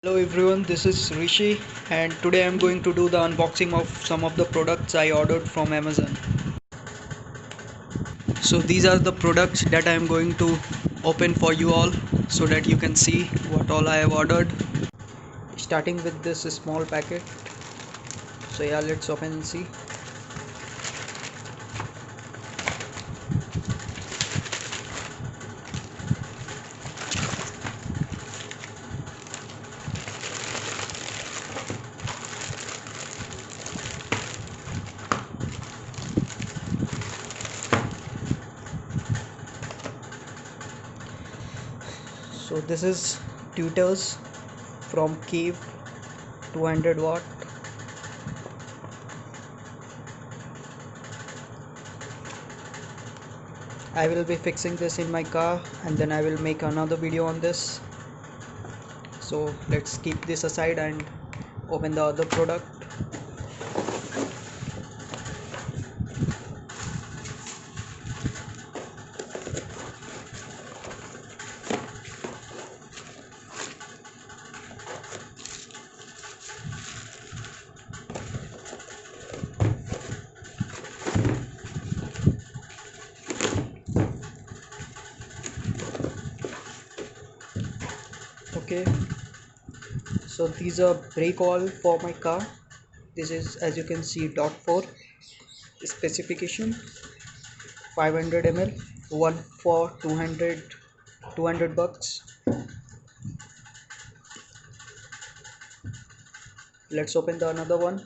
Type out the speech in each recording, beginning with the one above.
Hello everyone, this is Rishi and today I am going to do the unboxing of some of the products I ordered from Amazon. So these are the products that I am going to open for you all so that you can see what all I have ordered. Starting with this small packet. So yeah, let's open and see. So this is tweeters from Cave, 200 watt. I will be fixing this in my car and then I will make another video on this. So let's keep this aside and open the other product. Okay, so these are brake oil for my car. This is, as you can see, .4 specification, 500 ml, one for 200 bucks. Let's open the another one.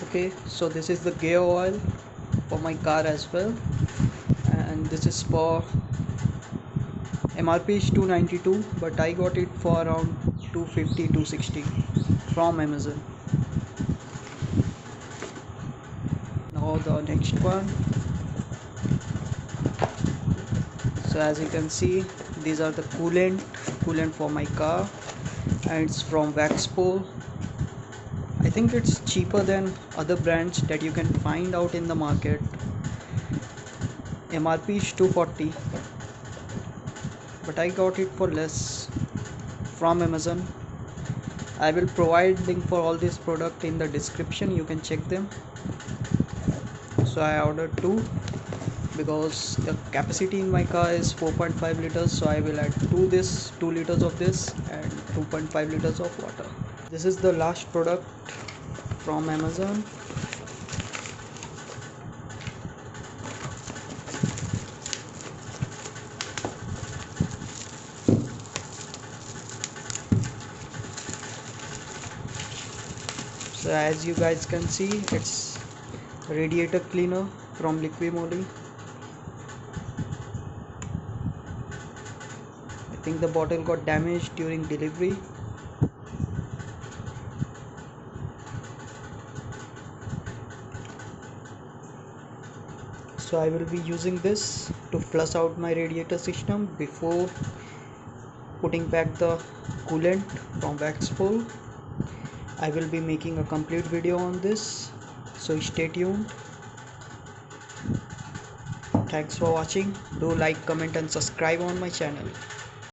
Okay, so this is the gear oil for my car as well, and this is for MRP is 292, but I got it for around 250 260 from Amazon. Now the next one. So as you can see, these are the coolant for my car, and it's from Waxpol. I think it's cheaper than other brands that you can find out in the market. MRP is 240, but I got it for less from Amazon. I will provide link for all this product in the description, you can check them. So I ordered two because the capacity in my car is 4.5 liters, so I will add 2 liters of this and 2.5 liters of water. This is the last product from Amazon. So as you guys can see, it's radiator cleaner from Liquimoly. I think the bottle got damaged during delivery. So I will be using this to flush out my radiator system before putting back the coolant from Waxpol. I will be making a complete video on this, so stay tuned. Thanks for watching. Do like, comment and subscribe on my channel.